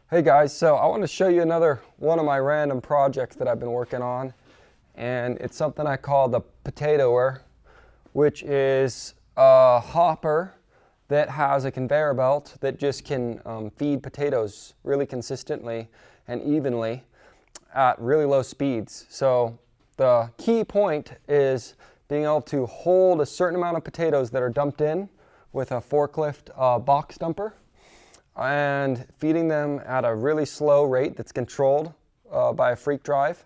Hey guys, so I want to show you another one of my random projects that I've been working on, and it's something I call the potatoer, which is a hopper that has a conveyor belt that just can feed potatoes really consistently and evenly at really low speeds. So the key point is being able to hold a certain amount of potatoes that are dumped in with a forklift box dumper, and feeding them at a really slow rate that's controlled by a freak drive,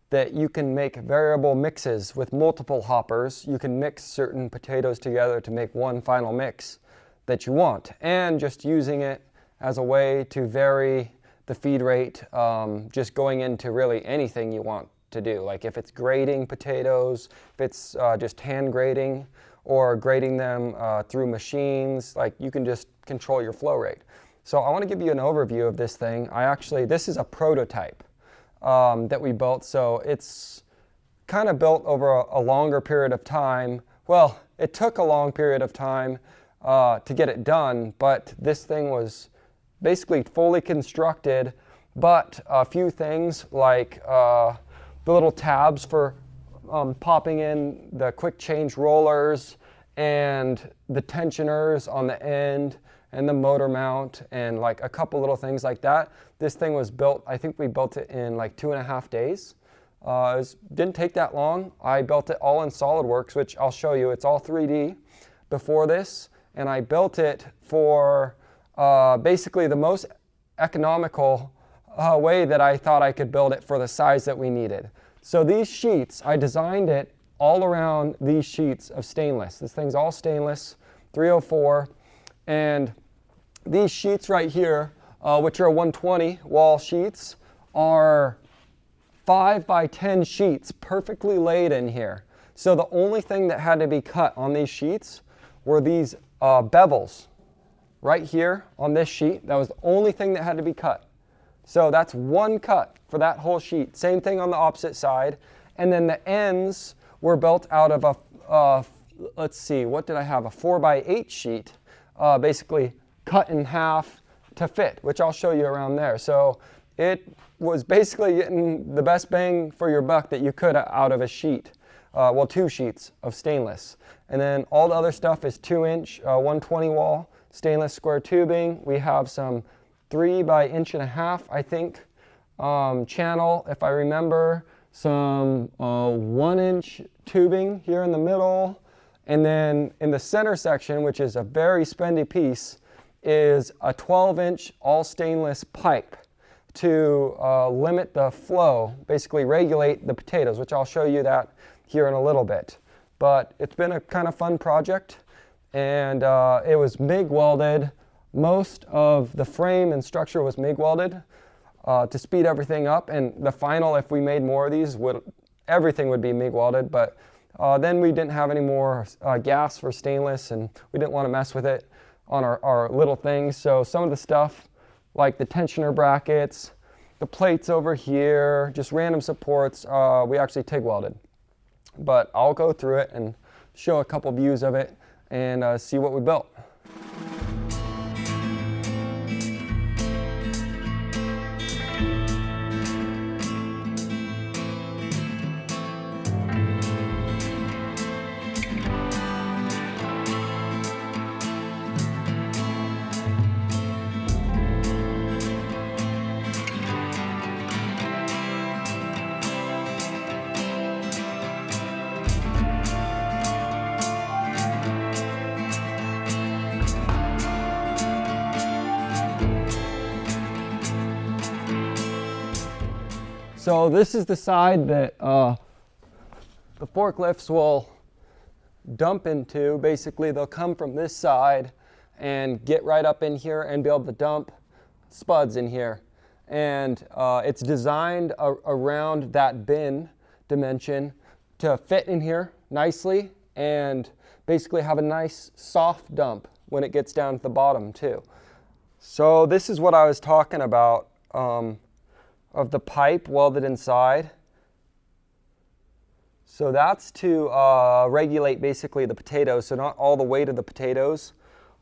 that you can make variable mixes with multiple hoppers. You can mix certain potatoes together to make one final mix that you want, and just using it as a way to vary the feed rate, just going into really anything you want to do. Like if it's grating potatoes, if it's just hand grating, or grading them through machines, like you can just control your flow rate. So I want to give you an overview of this thing. This is a prototype that we built, so it's kind of built over a longer period of time. Well, it took a long period of time to get it done, but this thing was basically fully constructed, but a few things like the little tabs for popping in the quick change rollers and the tensioners on the end and the motor mount and like a couple little things like that. This thing was built, I think we built it in like 2.5 days. Didn't take that long. I built it all in Solidworks, which I'll show you. It's all 3D before this, and I built it for basically the most economical way that I thought I could build it for the size that we needed. So these sheets, I designed it all around these sheets of stainless. This thing's all stainless, 304, and these sheets right here, which are 120 wall sheets, are 5 by 10 sheets perfectly laid in here. So the only thing that had to be cut on these sheets were these bevels right here on this sheet. That was the only thing that had to be cut. So that's one cut for that whole sheet. Same thing on the opposite side. And then the ends were built out of a, let's see, what did I have? A 4 by 8 sheet, basically cut in half to fit, which I'll show you around there. So it was basically getting the best bang for your buck that you could out of a sheet. Well, 2 sheets of stainless. And then all the other stuff is 2-inch, 120 wall stainless square tubing. We have some 3 by 1.5 inch, I think, channel, if I remember, some 1-inch tubing here in the middle, and then in the center section, which is a very spendy piece, is a 12-inch all stainless pipe to limit the flow, basically regulate the potatoes, which I'll show you that here in a little bit. But it's been a kind of fun project, and it was MIG welded. Most of the frame and structure was MIG welded to speed everything up, and the final, if we made more of these, everything would be MIG welded, but then we didn't have any more gas for stainless, and we didn't want to mess with it on our little things. So some of the stuff, like the tensioner brackets, the plates over here, just random supports, we actually TIG welded. But I'll go through it and show a couple views of it and see what we built. So this is the side that the forklifts will dump into. Basically, they'll come from this side and get right up in here and be able to dump spuds in here. And it's designed around that bin dimension to fit in here nicely and basically have a nice soft dump when it gets down to the bottom too. So this is what I was talking about. Of the pipe welded inside. So that's to regulate basically the potatoes, so not all the weight of the potatoes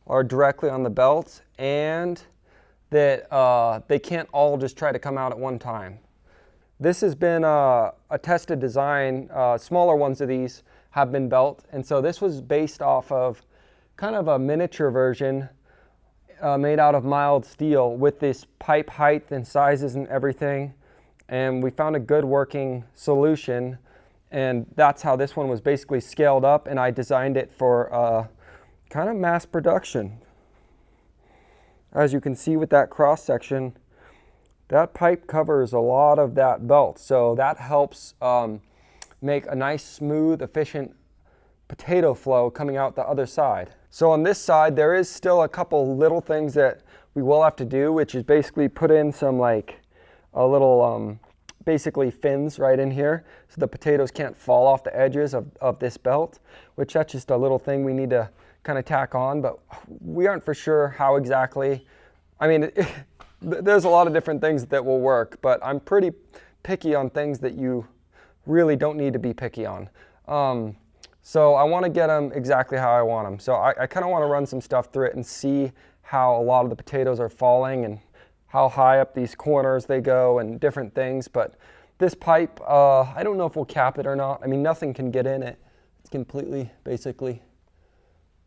are directly on the belt, and that they can't all just try to come out at one time. This has been a tested design. Smaller ones of these have been built, and so this was based off of kind of a miniature version made out of mild steel with this pipe height and sizes and everything, and we found a good working solution, and that's how this one was basically scaled up, and I designed it for kind of mass production. As you can see with that cross section, that pipe covers a lot of that belt, so that helps make a nice, smooth, efficient potato flow coming out the other side. So on this side, there is still a couple little things that we will have to do, which is basically put in some like a little basically fins right in here so the potatoes can't fall off the edges of this belt, which that's just a little thing we need to kind of tack on, but we aren't for sure how exactly. I mean, there's a lot of different things that will work, but I'm pretty picky on things that you really don't need to be picky on. So I want to get them exactly how I want them. So I kind of want to run some stuff through it and see how a lot of the potatoes are falling and how high up these corners they go and different things. But this pipe, I don't know if we'll cap it or not. I mean, nothing can get in it. It's completely, basically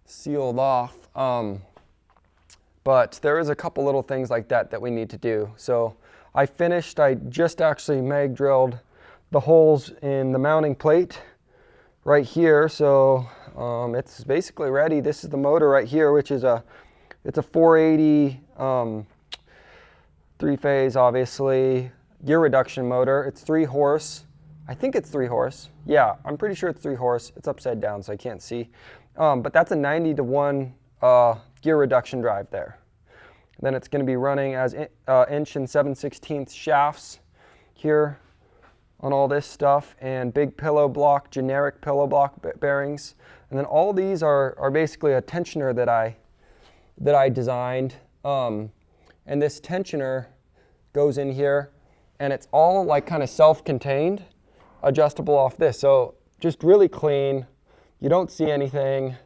sealed off. But there is a couple little things like that that we need to do. So I just actually mag drilled the holes in the mounting plate right here, so it's basically ready. This is the motor right here, which is it's a 480 three-phase, obviously, gear reduction motor. It's 3 horse. I think it's 3 horse. Yeah, I'm pretty sure it's 3 horse. It's upside down, so I can't see. But that's a 90-to-1 gear reduction drive there. Then it's going to be running as inch and 7/16 shafts here on all this stuff, and big pillow block, generic pillow block bearings. And then all these are basically a tensioner that I designed. And this tensioner goes in here, and it's all like kind of self-contained, adjustable off this. So just really clean. You don't see anything.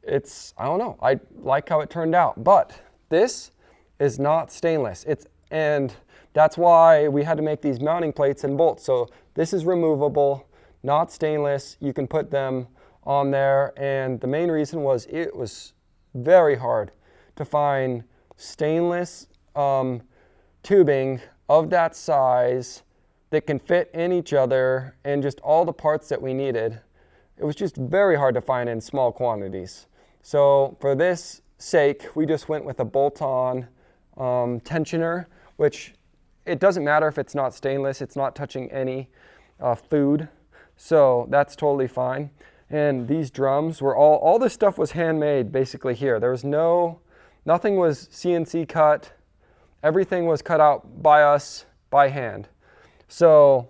I don't know, I like how it turned out. But this is not stainless. And that's why we had to make these mounting plates and bolts. So this is removable, not stainless. You can put them on there. And the main reason was it was very hard to find stainless tubing of that size that can fit in each other and just all the parts that we needed. It was just very hard to find in small quantities. So for this sake, we just went with a bolt-on tensioner, which it doesn't matter if it's not stainless, it's not touching any food, so that's totally fine. And these drums were all this stuff was handmade basically here. There was nothing was CNC cut. Everything was cut out by us by hand. So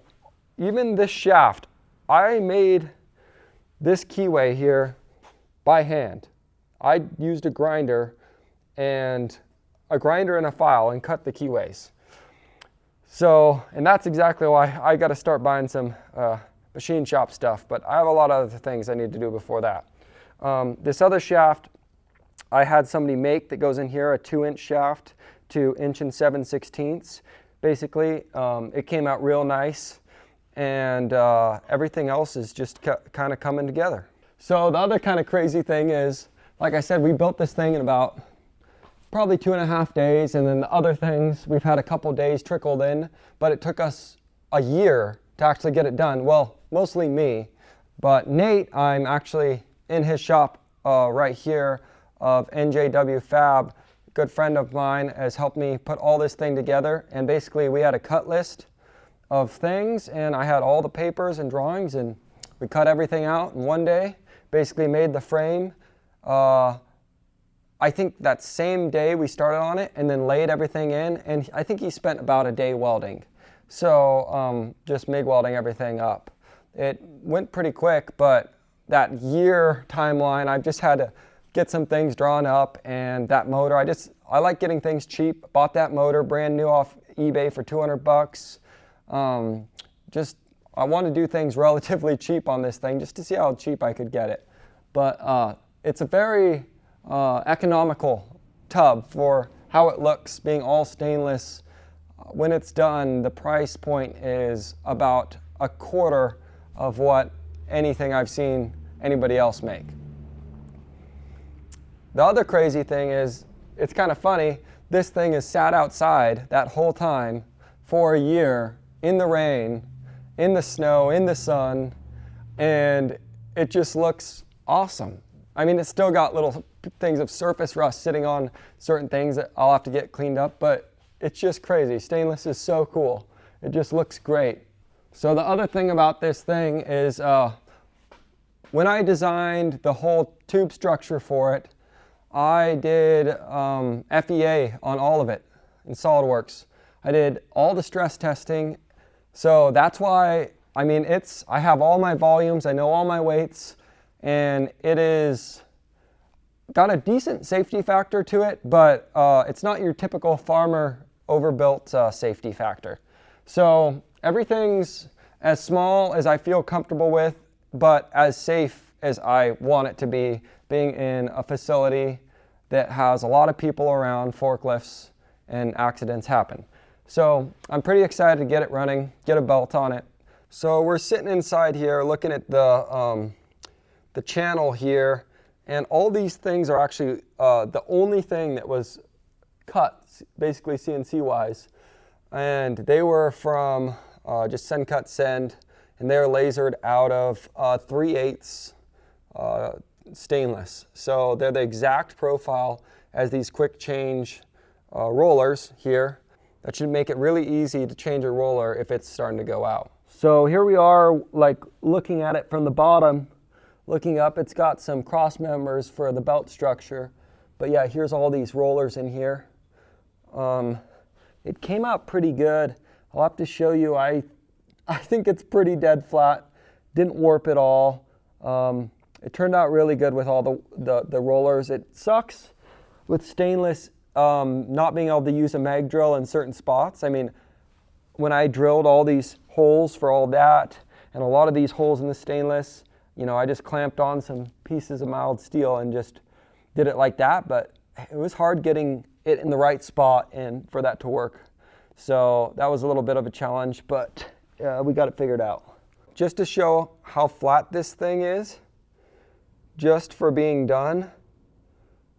even this shaft, I made this keyway here by hand. I used a grinder and a file and cut the keyways. So, and that's exactly why I got to start buying some machine shop stuff, but I have a lot of other things I need to do before that. This other shaft, I had somebody make that goes in here, a 2-inch shaft to inch and 7/16. Basically, it came out real nice, and everything else is just kind of coming together. So the other kind of crazy thing is, like I said, we built this thing in about probably 2.5 days, and then the other things we've had a couple days trickled in, but it took us a year to actually get it done. Well, mostly me, but Nate, I'm actually in his shop right here of NJW Fab. A good friend of mine has helped me put all this thing together, and basically we had a cut list of things, and I had all the papers and drawings, and we cut everything out in one day, basically made the frame. I think that same day we started on it and then laid everything in, and I think he spent about a day welding. So just MIG welding everything up. It went pretty quick, but that year timeline, I just had to get some things drawn up, and that motor, I like getting things cheap. Bought that motor brand new off eBay for 200 bucks. I want to do things relatively cheap on this thing just to see how cheap I could get it. But it's a very economical tub for how it looks being all stainless. When it's done, the price point is about a quarter of what anything I've seen anybody else make. The other crazy thing is, it's kind of funny, this thing is sat outside that whole time for a year in the rain, in the snow, in the sun, and it just looks awesome. I mean, it's still got little things of surface rust sitting on certain things that I'll have to get cleaned up, but it's just crazy. Stainless is so cool. It just looks great. So the other thing about this thing is when I designed the whole tube structure for it, I did FEA on all of it in Solidworks. I did all the stress testing. So that's why, I mean, I have all my volumes, I know all my weights, and it is got a decent safety factor to it, but it's not your typical farmer overbuilt safety factor. So everything's as small as I feel comfortable with, but as safe as I want it to be, being in a facility that has a lot of people around, forklifts, and accidents happen. So I'm pretty excited to get it running, get a belt on it. So we're sitting inside here looking at the channel here, and all these things are actually the only thing that was cut, basically CNC-wise, and they were from just send, cut, send, and they're lasered out of 3/8 stainless. So they're the exact profile as these quick change rollers here. That should make it really easy to change a roller if it's starting to go out. So here we are, like looking at it from the bottom, looking up. It's got some cross members for the belt structure, but yeah, here's all these rollers in here. It came out pretty good. I'll have to show you. I think it's pretty dead flat. Didn't warp at all. It turned out really good with all the rollers. It sucks with stainless not being able to use a mag drill in certain spots. I mean, when I drilled all these holes for all that, and a lot of these holes in the stainless, you know, I just clamped on some pieces of mild steel and just did it like that, but it was hard getting it in the right spot and for that to work. So that was a little bit of a challenge, but we got it figured out. Just to show how flat this thing is, just for being done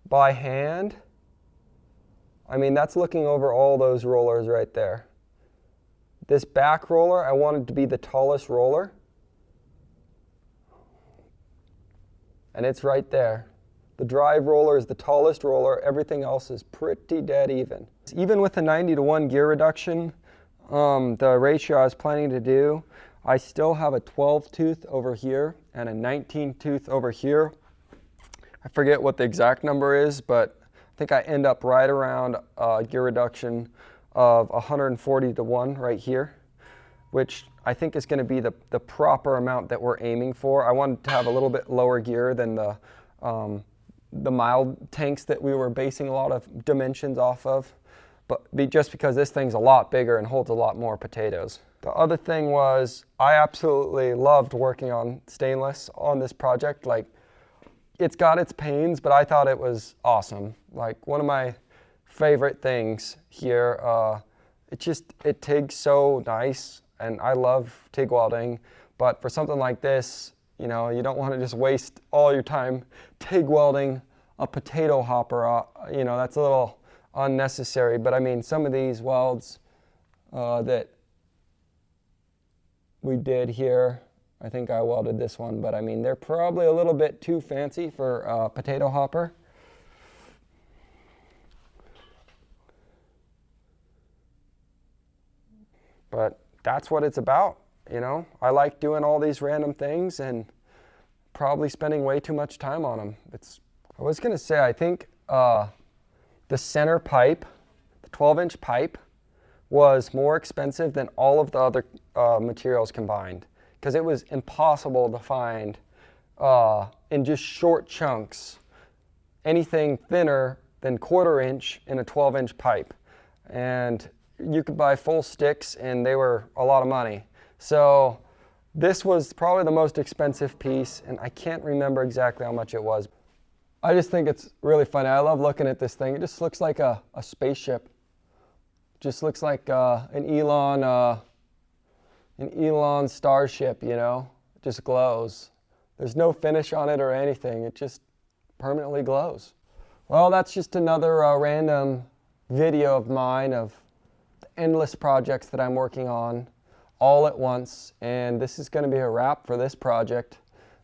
by hand, I mean, that's looking over all those rollers right there. This back roller, I wanted to be the tallest roller, and it's right there. The drive roller is the tallest roller. Everything else is pretty dead even. Even with the 90-to-1 gear reduction, the ratio I was planning to do, I still have a 12 tooth over here and a 19 tooth over here. I forget what the exact number is, but I think I end up right around gear reduction of 140-to-1 right here, which I think is going to be the proper amount that we're aiming for. I wanted to have a little bit lower gear than the mild tanks that we were basing a lot of dimensions off of, but just because this thing's a lot bigger and holds a lot more potatoes. The other thing was, I absolutely loved working on stainless on this project. Like, it's got its pains, but I thought it was awesome. Like, one of my favorite things here. It TIGs so nice, and I love TIG welding, but for something like this, you know, you don't want to just waste all your time TIG welding a potato hopper. You know, that's a little unnecessary, but I mean, some of these welds that we did here, I think I welded this one, but I mean, they're probably a little bit too fancy for a potato hopper. But that's what it's about, you know. I like doing all these random things and probably spending way too much time on them. I was gonna say, I think the center pipe, the 12-inch pipe, was more expensive than all of the other materials combined, because it was impossible to find in just short chunks anything thinner than 1/4 inch in a 12-inch pipe. And you could buy full sticks and they were a lot of money. So this was probably the most expensive piece, and I can't remember exactly how much it was. I just think it's really funny. I love looking at this thing. It just looks like a spaceship. Just looks like an Elon starship, you know? It just glows. There's no finish on it or anything. It just permanently glows. Well, that's just another random video of mine of the endless projects that I'm working on all at once. And this is going to be a wrap for this project.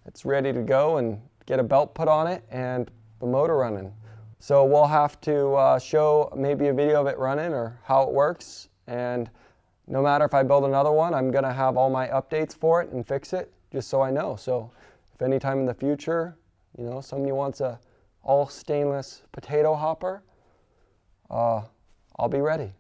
It's ready to go and get a belt put on it and the motor running. So we'll have to show maybe a video of it running or how it works. And no matter if I build another one, I'm going to have all my updates for it and fix it just so I know. So if anytime in the future, you know, somebody wants a all stainless potato hopper, I'll be ready.